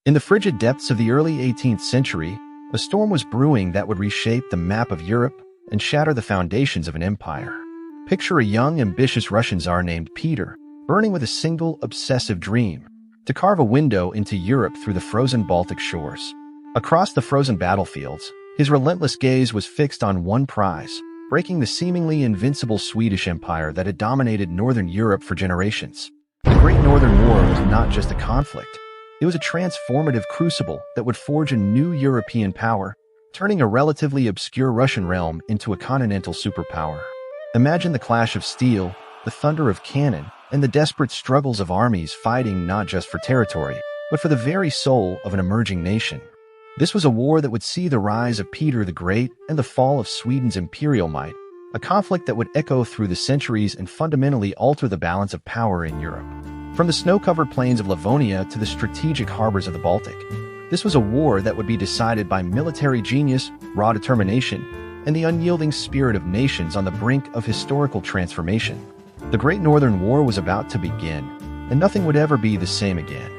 In the frigid depths of the early 18th century, a storm was brewing that would reshape the map of Europe and shatter the foundations of an empire. Picture a young, ambitious Russian Tsar named Peter, burning with a single, obsessive dream: to carve a window into Europe through the frozen Baltic shores. Across the frozen battlefields, his relentless gaze was fixed on one prize: breaking the seemingly invincible Swedish Empire that had dominated Northern Europe for generations. The Great Northern War was not just a conflict. It was a transformative crucible that would forge a new European power, turning a relatively obscure Russian realm into a continental superpower. Imagine the clash of steel, the thunder of cannon, and the desperate struggles of armies fighting not just for territory, but for the very soul of an emerging nation. This was a war that would see the rise of Peter the Great and the fall of Sweden's imperial might, a conflict that would echo through the centuries and fundamentally alter the balance of power in Europe. From the snow-covered plains of Livonia to the strategic harbors of the Baltic, this was a war that would be decided by military genius, raw determination, and the unyielding spirit of nations on the brink of historical transformation. The Great Northern War was about to begin, and nothing would ever be the same again.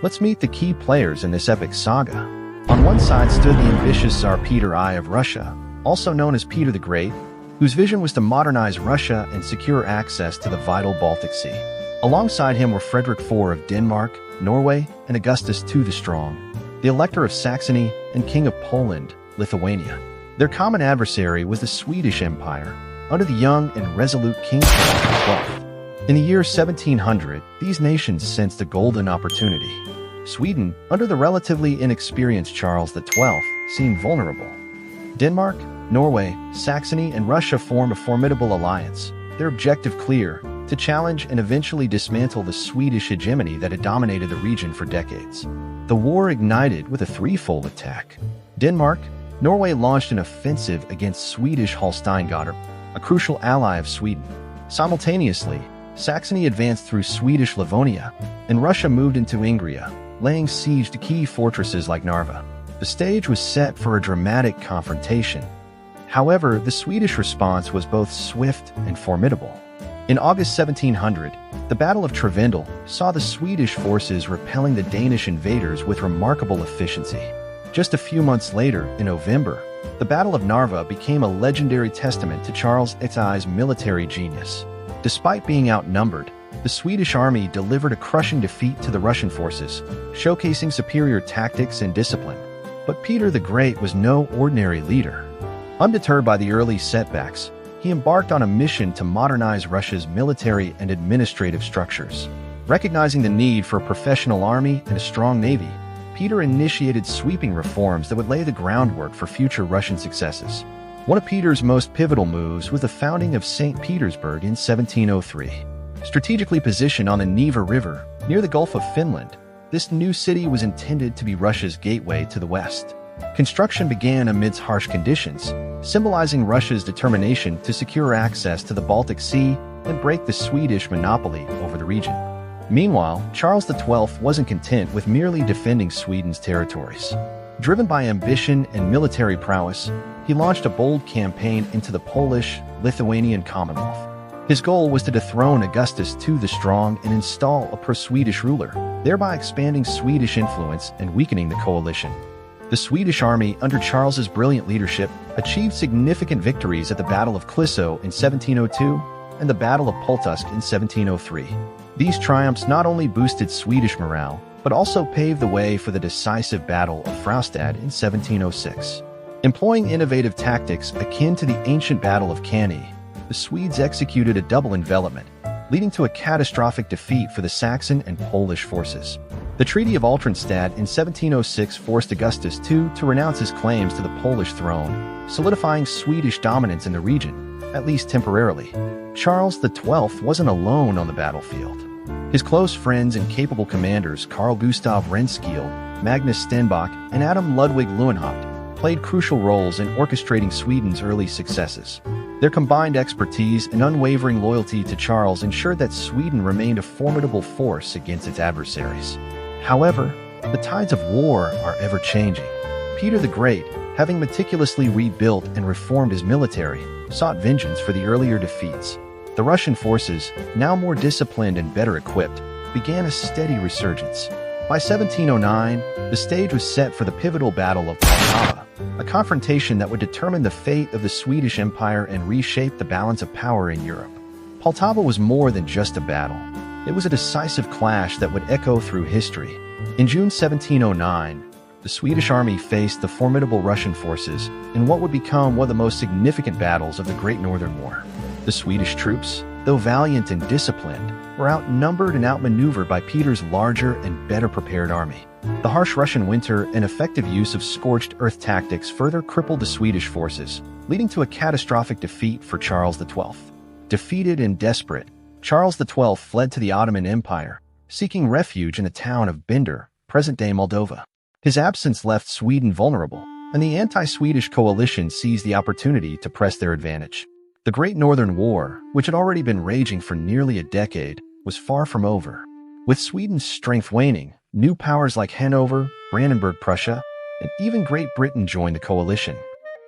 Let's meet the key players in this epic saga. On one side stood the ambitious Tsar Peter I of Russia, also known as Peter the Great, whose vision was to modernize Russia and secure access to the vital Baltic Sea. Alongside him were Frederick IV of Denmark, Norway, and Augustus II the Strong, the Elector of Saxony and King of Poland, Lithuania. Their common adversary was the Swedish Empire, under the young and resolute King Charles XII. In the year 1700, these nations sensed a golden opportunity. Sweden, under the relatively inexperienced Charles XII, seemed vulnerable. Denmark, Norway, Saxony, and Russia formed a formidable alliance, their objective clear: to challenge and eventually dismantle the Swedish hegemony that had dominated the region for decades. The war ignited with a threefold attack. Norway launched an offensive against Swedish Holstein-Gottorp, a crucial ally of Sweden. Simultaneously, Saxony advanced through Swedish Livonia, and Russia moved into Ingria, laying siege to key fortresses like Narva. The stage was set for a dramatic confrontation. However, the Swedish response was both swift and formidable. In August 1700, the Battle of Trevendel saw the Swedish forces repelling the Danish invaders with remarkable efficiency. Just a few months later, in November, the Battle of Narva became a legendary testament to Charles XI's military genius. Despite being outnumbered, the Swedish army delivered a crushing defeat to the Russian forces, showcasing superior tactics and discipline. But Peter the Great was no ordinary leader. Undeterred by the early setbacks, he embarked on a mission to modernize Russia's military and administrative structures. Recognizing the need for a professional army and a strong navy, Peter initiated sweeping reforms that would lay the groundwork for future Russian successes. One of Peter's most pivotal moves was the founding of St. Petersburg in 1703. Strategically positioned on the Neva River, near the Gulf of Finland, this new city was intended to be Russia's gateway to the West. Construction began amidst harsh conditions, symbolizing Russia's determination to secure access to the Baltic Sea and break the Swedish monopoly over the region. Meanwhile, Charles XII wasn't content with merely defending Sweden's territories. Driven by ambition and military prowess, he launched a bold campaign into the Polish-Lithuanian Commonwealth. His goal was to dethrone Augustus II the Strong and install a pro-Swedish ruler, thereby expanding Swedish influence and weakening the coalition. The Swedish army, under Charles's brilliant leadership, achieved significant victories at the Battle of Klisow in 1702 and the Battle of Pultusk in 1703. These triumphs not only boosted Swedish morale, but also paved the way for the decisive Battle of Frostad in 1706. Employing innovative tactics akin to the ancient Battle of Cannae, the Swedes executed a double envelopment, leading to a catastrophic defeat for the Saxon and Polish forces. The Treaty of Altenstadt in 1706 forced Augustus II to renounce his claims to the Polish throne, solidifying Swedish dominance in the region, at least temporarily. Charles XII wasn't alone on the battlefield. His close friends and capable commanders Carl Gustav Renskild, Magnus Stenbock, and Adam Ludwig Lewenhaupt played crucial roles in orchestrating Sweden's early successes. Their combined expertise and unwavering loyalty to Charles ensured that Sweden remained a formidable force against its adversaries. However, the tides of war are ever-changing. Peter the Great, having meticulously rebuilt and reformed his military, sought vengeance for the earlier defeats. The Russian forces, now more disciplined and better equipped, began a steady resurgence. By 1709, the stage was set for the pivotal Battle of Poltava, a confrontation that would determine the fate of the Swedish Empire and reshape the balance of power in Europe. Poltava was more than just a battle. It was a decisive clash that would echo through history. In June 1709, the Swedish army faced the formidable Russian forces in what would become one of the most significant battles of the Great Northern War. The Swedish troops, though valiant and disciplined, were outnumbered and outmaneuvered by Peter's larger and better prepared army. The harsh Russian winter and effective use of scorched earth tactics further crippled the Swedish forces, leading to a catastrophic defeat for Charles XII. Defeated and desperate, Charles XII fled to the Ottoman Empire, seeking refuge in the town of Bender, present-day Moldova. His absence left Sweden vulnerable, and the anti-Swedish coalition seized the opportunity to press their advantage. The Great Northern War, which had already been raging for nearly a decade, was far from over. With Sweden's strength waning, new powers like Hanover, Brandenburg-Prussia, and even Great Britain joined the coalition.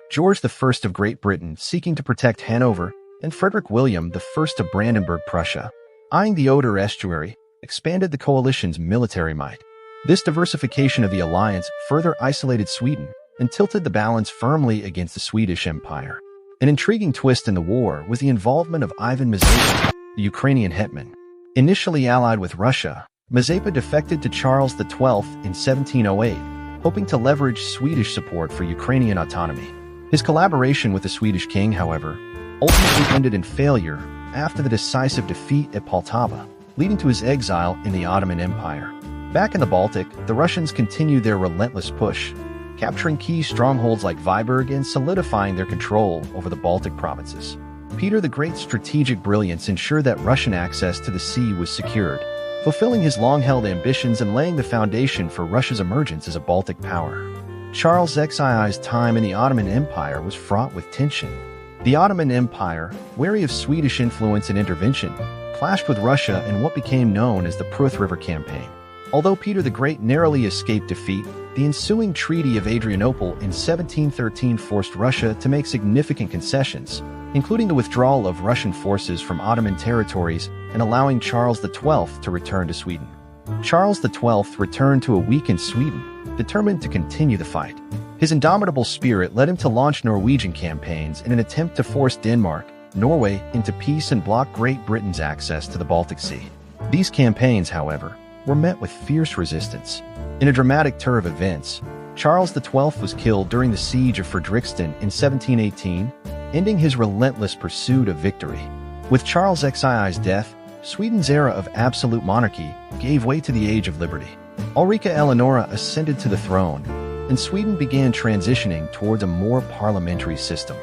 George I of Great Britain seeking to protect Hanover, and Frederick William I of Brandenburg-Prussia, eyeing the Oder estuary, expanded the coalition's military might. This diversification of the alliance further isolated Sweden and tilted the balance firmly against the Swedish Empire. An intriguing twist in the war was the involvement of Ivan Mazepa, the Ukrainian hetman. Initially allied with Russia, Mazepa defected to Charles XII in 1708, hoping to leverage Swedish support for Ukrainian autonomy. His collaboration with the Swedish king, however, ultimately ended in failure after the decisive defeat at Poltava, leading to his exile in the Ottoman Empire. Back in the Baltic, the Russians continued their relentless push, capturing key strongholds like Viborg and solidifying their control over the Baltic provinces. Peter the Great's strategic brilliance ensured that Russian access to the sea was secured, fulfilling his long-held ambitions and laying the foundation for Russia's emergence as a Baltic power. Charles XII's time in the Ottoman Empire was fraught with tension. The Ottoman Empire, wary of Swedish influence and intervention, clashed with Russia in what became known as the Pruth River Campaign. Although Peter the Great narrowly escaped defeat, the ensuing Treaty of Adrianople in 1713 forced Russia to make significant concessions, including the withdrawal of Russian forces from Ottoman territories and allowing Charles XII to return to Sweden. Charles XII returned to a weakened Sweden, determined to continue the fight. His indomitable spirit led him to launch Norwegian campaigns in an attempt to force Denmark-Norway into peace and block Great Britain's access to the Baltic Sea. These campaigns, however, were met with fierce resistance. In a dramatic turn of events, Charles XII was killed during the siege of Fredrikstad in 1718, ending his relentless pursuit of victory. With Charles XII's death, Sweden's era of absolute monarchy gave way to the Age of Liberty. Ulrika Eleonora ascended to the throne, and Sweden began transitioning towards a more parliamentary system.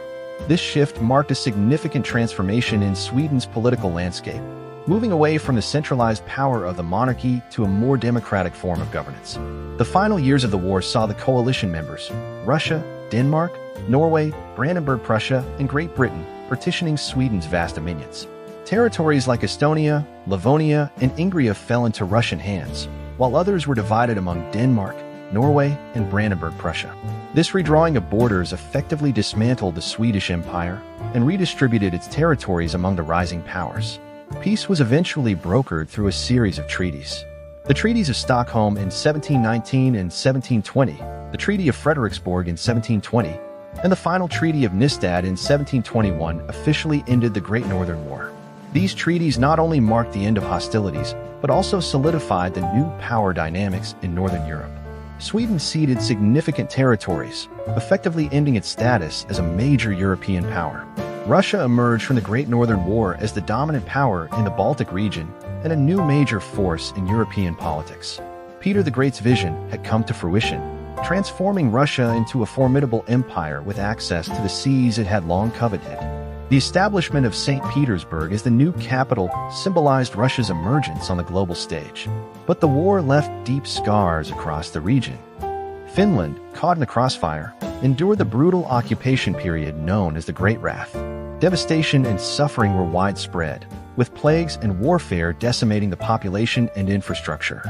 This shift marked a significant transformation in Sweden's political landscape, moving away from the centralized power of the monarchy to a more democratic form of governance. The final years of the war saw the coalition members, Russia, Denmark, Norway, Brandenburg-Prussia, and Great Britain, partitioning Sweden's vast dominions. Territories like Estonia, Livonia, and Ingria fell into Russian hands, while others were divided among Denmark, Norway, and Brandenburg-Prussia. This redrawing of borders effectively dismantled the Swedish Empire and redistributed its territories among the rising powers. Peace was eventually brokered through a series of treaties. The Treaties of Stockholm in 1719 and 1720, the Treaty of Frederiksborg in 1720, and the final Treaty of Nystad in 1721 officially ended the Great Northern War. These treaties not only marked the end of hostilities, but also solidified the new power dynamics in Northern Europe. Sweden ceded significant territories, effectively ending its status as a major European power. Russia emerged from the Great Northern War as the dominant power in the Baltic region and a new major force in European politics. Peter the Great's vision had come to fruition, transforming Russia into a formidable empire with access to the seas it had long coveted. The establishment of St. Petersburg as the new capital symbolized Russia's emergence on the global stage. But the war left deep scars across the region. Finland, caught in the crossfire, endured the brutal occupation period known as the Great Wrath. Devastation and suffering were widespread, with plagues and warfare decimating the population and infrastructure.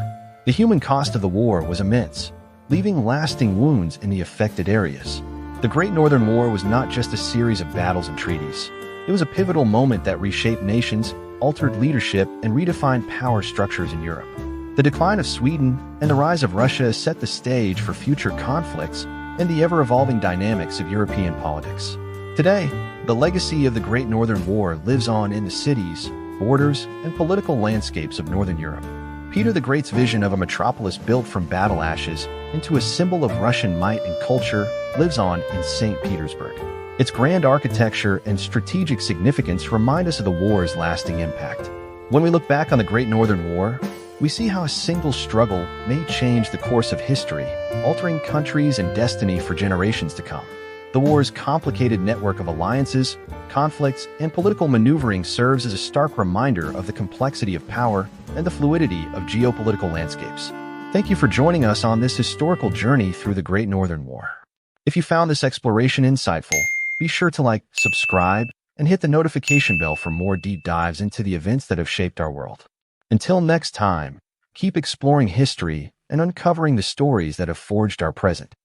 The human cost of the war was immense, leaving lasting wounds in the affected areas. The Great Northern War was not just a series of battles and treaties. It was a pivotal moment that reshaped nations, altered leadership, and redefined power structures in Europe. The The decline of Sweden and the rise of Russia set the stage for future conflicts and the ever-evolving dynamics of European politics. Today, the legacy of the Great Northern War lives on in the cities, borders, and political landscapes of Northern Europe. Peter the Great's vision of a metropolis built from battle ashes into a symbol of Russian might and culture lives on in St. Petersburg. Its grand architecture and strategic significance remind us of the war's lasting impact. When we look back on the Great Northern War, we see how a single struggle may change the course of history, altering countries and destiny for generations to come. The war's complicated network of alliances, conflicts, and political maneuvering serves as a stark reminder of the complexity of power and the fluidity of geopolitical landscapes. Thank you for joining us on this historical journey through the Great Northern War. If you found this exploration insightful, be sure to like, subscribe, and hit the notification bell for more deep dives into the events that have shaped our world. Until next time, keep exploring history and uncovering the stories that have forged our present.